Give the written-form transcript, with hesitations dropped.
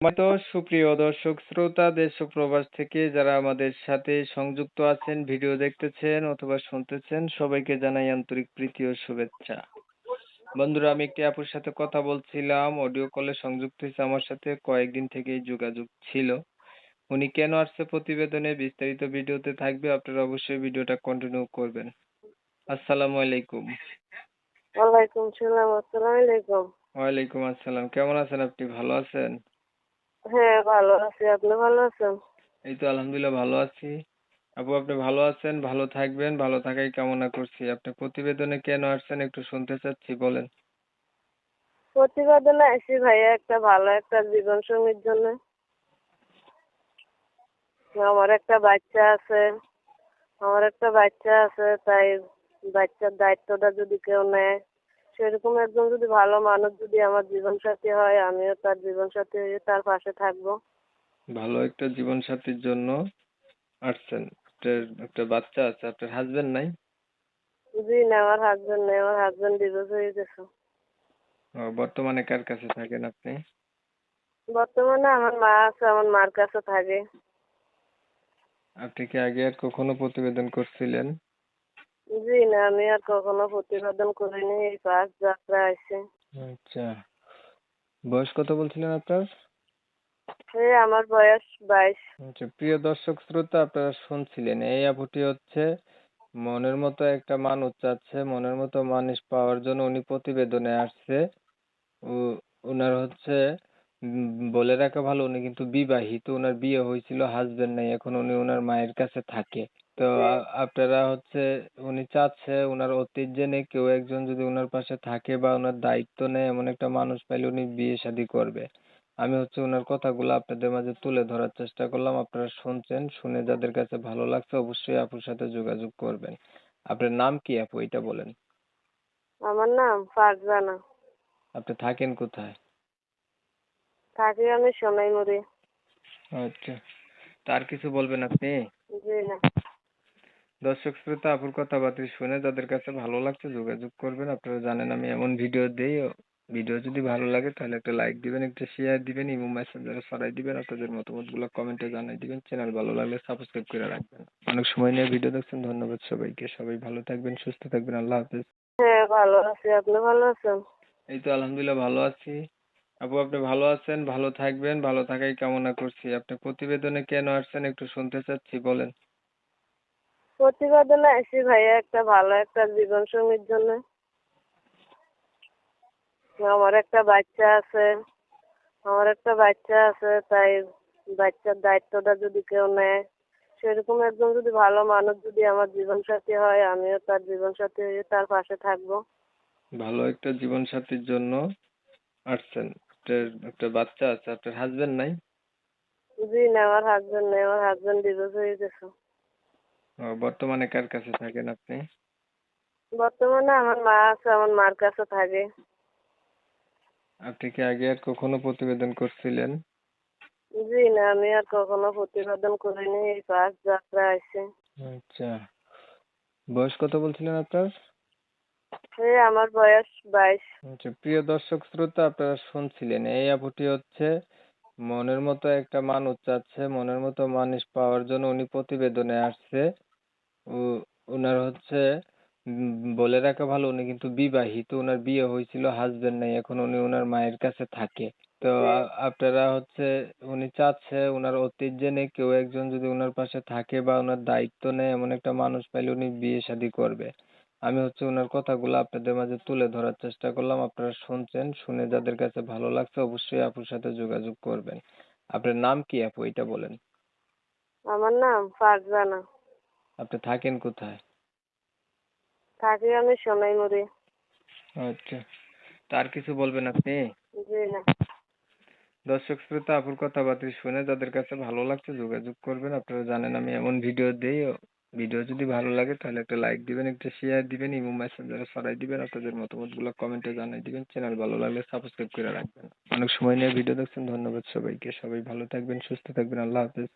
তো সুপ্রিয় দর্শক শ্রোতা দেশ ও প্রবাস থেকে যারা আমাদের সাথে সংযুক্ত আছেন, ভিডিও দেখতেছেন অথবা শুনতেছেন, সবাইকে জানাই আন্তরিক প্রীতি ও শুভেচ্ছা। বন্ধুরা, আমি একটি আপুর সাথে কথা বলছিলাম, অডিও কলে সংযুক্ত হয়েছে আমার সাথে, কয়েকদিন থেকেই যোগাযোগ ছিল। উনি কেন আসছে প্রতিবেদনে বিস্তারিত ভিডিওতে থাকবে, আপনারা অবশ্যই ভিডিওটা কন্টিনিউ করবেন। আসসালামু আলাইকুম। ওয়ালাইকুম সালাম। আসসালামু আলাইকুম। ওয়ালাইকুম আসসালাম। কেমন আছেন আপনি? ভালো আছেন? হ্যাঁ, ভালো আছি। আপনি ভালো আছেন? এই তো আলহামদুলিল্লাহ ভালো আছি। আপু, আপনি ভালো আছেন, ভালো থাকবেন, ভালো থাকাই কামনা করছি। আপনি প্রতিবেদনে কেন আসছেন একটু শুনতে চাচ্ছি, বলেন। প্রতিবেদনে আসি ভাইয়া একটা ভালো একটা জীবন সঙ্গীর জন্য। আমার একটা বাচ্চা আছে তাই বাচ্চার দায়িত্বটা যদি কেউ নেয়, সেরকম একজন যদি ভালো মানুষ যদি আমার জীবন সাথী হয়, আমিও তার জীবন সাথী হয়ে তার পাশে থাকবো। ভালো একটা জীবন সাথীর জন্য আসছেন। আপনার একটা বাচ্চা আছে, আপনার হাজবেন্ড নাই? জি না, আমার হাজবেন্ড নেই, আমার হাজবেন্ড ডিভোর্স হয়ে গেছে। বর্তমানে কার কাছে থাকেন আপনি? বর্তমানে আমার মা আছে, আমার মার কাছে থাকে। আপনি কি আগে আর কখনো প্রতিবেদন করছিলেন? জি না, আমি আর কখনো প্রতিবেদন করিনি, এই ফার্স্ট যাত্রা আছে। আচ্ছা, বয়স কত বলছিলেন আপনার? এই আমার বয়স 22। আচ্ছা, প্রিয় দর্শক শ্রোতা, আপনারা শুনছিলেন এই আপুটি হচ্ছে মনের মতো একটা মানুষ চাচ্ছে, মনের মতো মানুষ পাওয়ার জন্য উনি প্রতিবেদনে আসছে। ও ওনার হচ্ছে বলে রাখা ভালো, উনি কিন্তু বিবাহিত, ওনার বিয়ে হয়েছিল, হাজবেন্ড নাই, এখন উনি ওনার মায়ের কাছে থাকে। তো জি আপনারা হচ্ছে উনি চাচ্ছে ওনার অতীত জেনে কেউ একজন যদি ওনার পাশে থাকে বা ওনার দায়িত্ব নেয় এমন একটা মানুষ পাইলে উনি বিয়ে শাদী করবে। আমি হচ্ছে ওনার কথাগুলো আপনাদের মাঝে তুলে ধরার চেষ্টা করলাম, আপনারা শুনছেন, শুনে যাদের কাছে ভালো লাগছে অবশ্যই আপুর সাথে যোগাযোগ করবেন। আপনার নাম কি আপু, এটা বলেন। আমার নাম ফারজানা। আপনি থাকেন কোথায়? থাকি আমি সোনাইমুড়ি। আচ্ছা, তার কিছু বলবেন আপনি? জি না। দর্শক শ্রোতা, আপুর কথাবার্তা শুনে যাদের কাছে ভালো লাগছে যোগাযোগ করবেন। আপনারা জানেন আমি এমন ভিডিও দেই, ভিডিও যদি ভালো লাগে তাহলে একটা লাইক দিবেন, একটা শেয়ার দিবেন, ইমো মেসেঞ্জারে ছড়াই দিবেন, আপনাদের মতামত গুলো কমেন্টে জানাই দিবেন, চ্যানেল ভালো লাগলে সাবস্ক্রাইব করে রাখবেন। অনেক সময় নিয়ে ভিডিও দেখছেন, ধন্যবাদ সবাইকে। সবাই ভালো থাকবেন, সুস্থ থাকবেন, আল্লাহ হাফেজ। হ্যাঁ, ভালো আছি। আপনি ভালো আছেন? এই তো আলহামদুলিল্লাহ ভালো আছি। আপু, আপনি ভালো আছেন, ভালো থাকবেন, ভালো থাকাই কামনা করছি। আপনি প্রতিবেদনে কেন আসছেন একটু শুনতে চাচ্ছি, বলেন। প্রতিবেদনে আসি ভাইয়া একটা ভালো একটা জীবন সঙ্গীর জন্য। আমার একটা বাচ্চা আছে আমার একটা বাচ্চা আছে তাই বাচ্চার দায়িত্বটা যদি কেউ নেয়, সেরকম একজন যদি ভালো মানুষ যদি আমার জীবন সাথী হয়, আমিও তার জীবন সাথী হয়ে তার পাশে থাকবো। ভালো একটা জীবন সাথীর জন্য আসছেন। আপনার একটা বাচ্চা আছে, আপনার হাজবেন্ড নাই? জি না, আমার হাজবেন্ড নেই, আমার হাজবেন্ড ডিভোর্স হয়ে গেছে। বর্তমানে কার কাছে থাকেন আপনি? বর্তমানে আমার মা আছে, আমার মার কাছে থাকে। আপনি কি আগে আর কখনো প্রতিবেদন করছিলেন? জি না, আমি আর কখনো প্রতিবেদন করিনি, এই ফার্স্ট যাত্রা আছে। আচ্ছা, বয়স কত বলছিলেন আপনার? এই আমার বয়স 22। আচ্ছা, প্রিয় দর্শক শ্রোতা, আপনারা শুনছিলেন এই আপুটি হচ্ছে মনের মতো একটা মানুষ চাচ্ছে, মনের মতো মানুষ পাওয়ার জন্য উনি প্রতিবেদনে আসছে। ও ওনার হচ্ছে বলে রাখা ভালো, উনি কিন্তু বিবাহিত, ওনার বিয়ে হয়েছিল, হাজবেন্ড নাই, এখন উনি ওনার মায়ের কাছে থাকে। তো জি আপনারা হচ্ছে উনি চাচ্ছে ওনার অতীত জেনে কেউ একজন যদি ওনার পাশে থাকে বা ওনার দায়িত্ব নেয় এমন একটা মানুষ পাইলে উনি বিয়ে শাদী করবে। আমি হচ্ছে ওনার কথাগুলো আপনাদের মাঝে তুলে ধরার চেষ্টা করলাম, আপনারা শুনছেন, শুনে যাদের কাছে ভালো লাগছে অবশ্যই আপুর সাথে যোগাযোগ করবেন। আপনার নাম কি আপু, এটা বলেন। আমার নাম ফারজানা। আপনি থাকেন কোথায়? থাকি আমি সোনাইমুড়ি। আচ্ছা, তার কিছু বলবেন আপনি? জি না। দর্শক শ্রোতা, আপুর কথাবার্তা শুনে যাদের কাছে ভালো লাগছে যোগাযোগ করবেন। আপনারা জানেন আমি এমন ভিডিও দেই, ভিডিও যদি ভালো লাগে তাহলে একটা লাইক দিবেন, একটা শেয়ার দিবেন, ইমো মেসেঞ্জারে ছড়াই দিবেন, আপনাদের মতামত গুলো কমেন্টে জানাই দিবেন, চ্যানেল ভালো লাগলে সাবস্ক্রাইব করে রাখবেন। অনেক সময় নিয়ে ভিডিও দেখছেন, ধন্যবাদ সবাইকে। সবাই ভালো থাকবেন, সুস্থ থাকবেন, আল্লাহ হাফেজ।